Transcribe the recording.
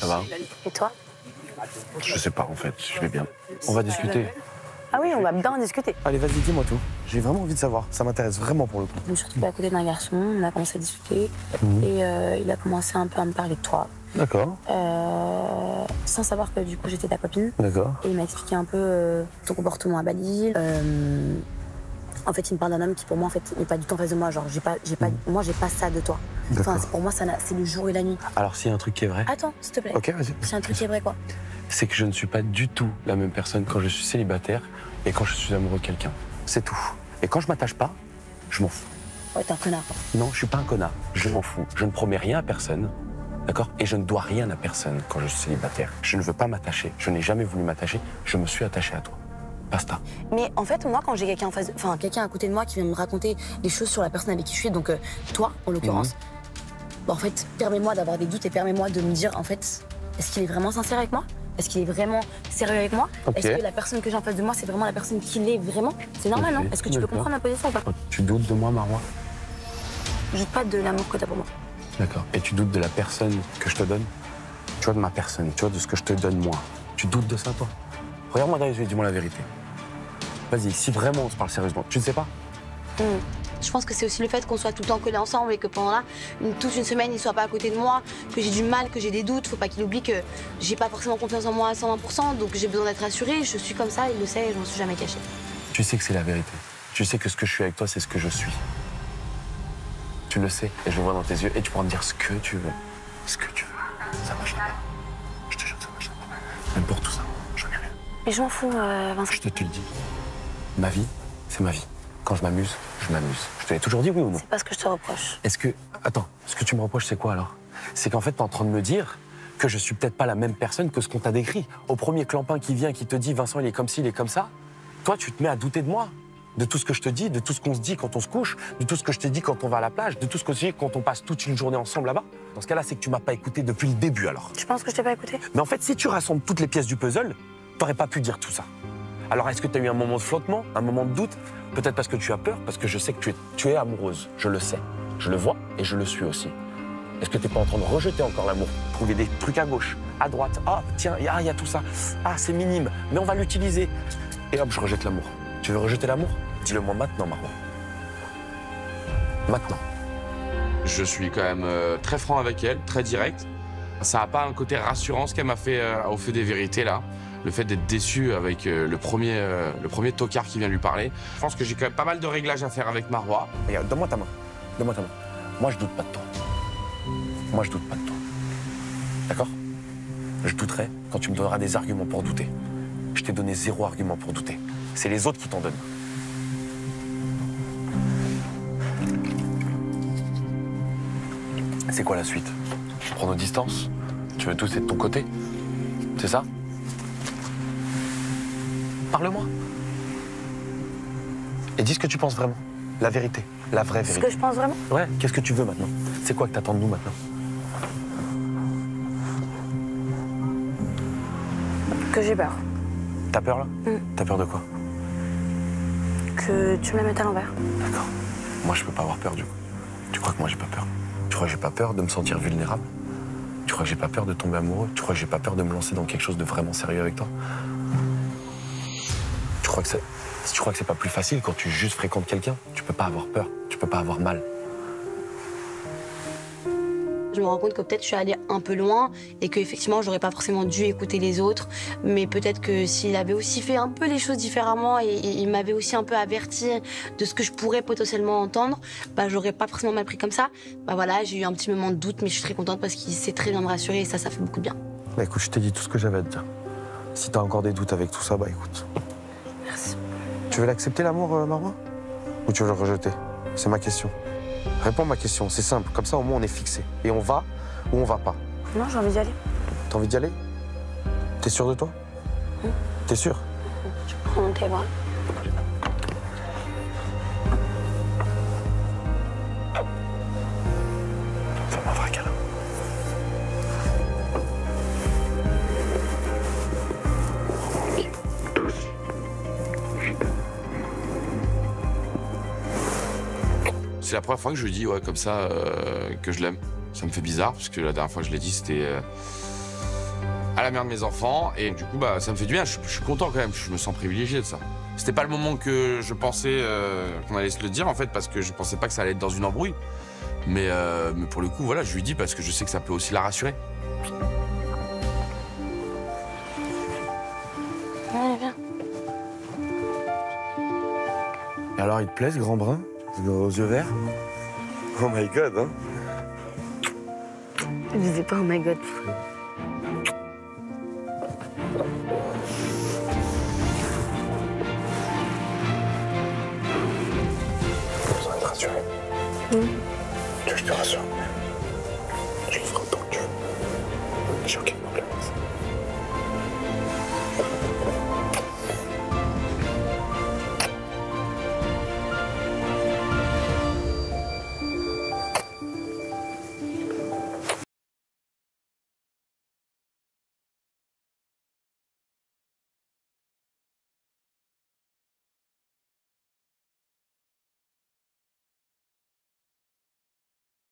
va? Et toi? Je sais pas en fait, je vais bien. On va discuter. Ah oui, on va bien en discuter. Allez, vas-y, dis-moi tout. J'ai vraiment envie de savoir, ça m'intéresse vraiment pour le coup. Je me suis retrouvée à côté d'un garçon, on a commencé à discuter et il a commencé un peu à me parler de toi. D'accord. Sans savoir que du coup j'étais ta copine. D'accord. Et il m'a expliqué un peu ton comportement à Bali. En fait, il me parle d'un homme qui, pour moi, en fait, n'est pas du tout en face de moi. Genre, moi, j'ai pas ça de toi. Enfin, pour moi, c'est le jour et la nuit. Alors, s'il y a un truc qui est vrai. Attends, s'il te plaît. Ok, vas-y. C'est un truc qui est vrai, quoi. C'est que je ne suis pas du tout la même personne quand je suis célibataire et quand je suis amoureux de quelqu'un. C'est tout. Et quand je m'attache pas, je m'en fous. Ouais, t'es un connard, quoi. Non, je suis pas un connard. Je m'en fous. Je ne promets rien à personne. D'accord? Et je ne dois rien à personne quand je suis célibataire. Je ne veux pas m'attacher. Je n'ai jamais voulu m'attacher. Je me suis attaché à toi. Basta. Mais en fait, moi, quand j'ai quelqu'un en face, enfin, quelqu'un à côté de moi qui vient me raconter des choses sur la personne avec qui je suis, donc toi, en l'occurrence, bah, en fait, permets-moi d'avoir des doutes et permets-moi de me dire, en fait, est-ce qu'il est vraiment sincère avec moi? Est-ce qu'il est vraiment sérieux avec moi? Est-ce que la personne que j'ai en face de moi, c'est vraiment la personne qu'il est vraiment? C'est normal, non? Est-ce que tu peux comprendre ma position ou pas? Tu doutes de moi, Marois? Je doute pas de l'amour que t'as pour moi. D'accord. Et tu doutes de la personne que je te donne? Tu vois, de ma personne, tu vois, de ce que je te donne, moi. Tu doutes de ça, toi? Regarde-moi dans les yeux et dis-moi la vérité. Vas-y, si vraiment on se parle sérieusement, tu ne sais pas? Je pense que c'est aussi le fait qu'on soit tout le temps collés ensemble et que pendant là, toute une semaine, il soit pas à côté de moi, que j'ai du mal, que j'ai des doutes. Faut pas qu'il oublie que j'ai pas forcément confiance en moi à 120%, donc j'ai besoin d'être rassurée. Je suis comme ça, il le sait et je m'en suis jamais cachée. Tu sais que c'est la vérité. Tu sais que ce que je suis avec toi, c'est ce que je suis. Tu le sais et je le vois dans tes yeux et tu pourras me dire ce que tu veux. Ce que tu veux. Ça marche pas. Je te jure que ça marche pas. Même pour tout ça, j'en ai rien. Mais je m'en fous, Vincent. Je te le dis. Ma vie, c'est ma vie. Quand je m'amuse, je m'amuse. Je te l'ai toujours dit, oui ou non? C'est pas ce que je te reproche. Est-ce que... Attends, ce que tu me reproches, c'est quoi alors? C'est qu'en fait, t'es en train de me dire que je suis peut-être pas la même personne que ce qu'on t'a décrit. Au premier clampin qui vient, qui te dit « Vincent, il est comme ci, il est comme ça », toi, tu te mets à douter de moi. De tout ce que je te dis, de tout ce qu'on se dit quand on se couche, de tout ce que je te dis quand on va à la plage, de tout ce qu'on se dit quand on passe toute une journée ensemble là-bas. Dans ce cas-là, c'est que tu m'as pas écouté depuis le début alors. Tu penses que je t'ai pas écouté? Mais en fait, si tu rassembles toutes les pièces du puzzle, t'aurais pas pu dire tout ça. Alors, est-ce que tu as eu un moment de flottement, un moment de doute? Peut-être parce que tu as peur, parce que je sais que tu es amoureuse. Je le sais. Je le vois et je le suis aussi. Est-ce que tu n'es pas en train de rejeter encore l'amour? Trouver des trucs à gauche, à droite. Ah, tiens, il y a tout ça. Ah, c'est minime, mais on va l'utiliser. Et hop, je rejette l'amour. Tu veux rejeter l'amour? Dis-le-moi maintenant, Marois. Maintenant. Je suis quand même très franc avec elle, très direct. Ça n'a pas un côté rassurant, ce qu'elle m'a fait au feu des vérités, là. Le fait d'être déçu avec le premier tocard qui vient lui parler. Je pense que j'ai quand même pas mal de réglages à faire avec Marois. Regarde, donne-moi ta main. Donne-moi ta main. Moi, je doute pas de toi. Moi, je doute pas de toi. D'accord? Je douterai quand tu me donneras des arguments pour douter. Je t'ai donné 0 argument pour douter. C'est les autres qui t'en donnent. C'est quoi la suite? Je prends nos distances? Tu veux tout, c'est de ton côté? C'est ça? Parle-moi. Et dis ce que tu penses vraiment. La vérité. La vraie vérité. Ce que je pense vraiment? Ouais, qu'est-ce que tu veux maintenant? C'est quoi que t'attends de nous maintenant? Que j'ai peur. T'as peur là? T'as peur de quoi? Que tu me la mettes à l'envers. D'accord. Moi, je peux pas avoir peur du coup. Tu crois que moi, j'ai pas peur? Tu crois que j'ai pas peur de me sentir vulnérable? Tu crois que j'ai pas peur de tomber amoureux? Tu crois que j'ai pas peur de me lancer dans quelque chose de vraiment sérieux avec toi? Tu crois que c'est pas plus facile quand tu juste fréquentes quelqu'un? Tu peux pas avoir peur, tu peux pas avoir mal. Je me rends compte que peut-être je suis allée un peu loin et qu'effectivement, j'aurais pas forcément dû écouter les autres. Mais peut-être que s'il avait aussi fait un peu les choses différemment et il m'avait aussi un peu averti de ce que je pourrais potentiellement entendre, bah, j'aurais pas forcément mal pris comme ça. Bah voilà, j'ai eu un petit moment de doute, mais je suis très contente parce qu'il sait très bien me rassurer et ça fait beaucoup de bien. Bah écoute, je t'ai dit tout ce que j'avais à te dire. Si t'as encore des doutes avec tout ça, bah écoute. Merci. Tu veux l'accepter l'amour, Marois? Ou tu veux le rejeter? C'est ma question. Réponds à ma question, c'est simple. Comme ça, au moins, on est fixé. Et on va ou on va pas? Non, j'ai envie d'y aller. T'as envie d'y aller? T'es sûr de toi? T'es sûr? Je prends dans tes bras. Fais-moi un vrai câlin. C'est la première fois que je lui dis, ouais, comme ça, que je l'aime. Ça me fait bizarre, parce que la dernière fois que je l'ai dit, c'était à la mère de mes enfants. Et du coup, bah, ça me fait du bien. Je suis content quand même. Je me sens privilégié de ça. C'était pas le moment que je pensais qu'on allait se le dire, en fait, parce que je pensais pas que ça allait être dans une embrouille. Mais pour le coup, voilà, je lui dis parce que je sais que ça peut aussi la rassurer. Ouais, viens. Et alors, il te plaît ce grand brun aux yeux verts? Oh my god, hein? Je disais pas oh my god. J'ai besoin d'être rassuré. Tu veux que je te rassure?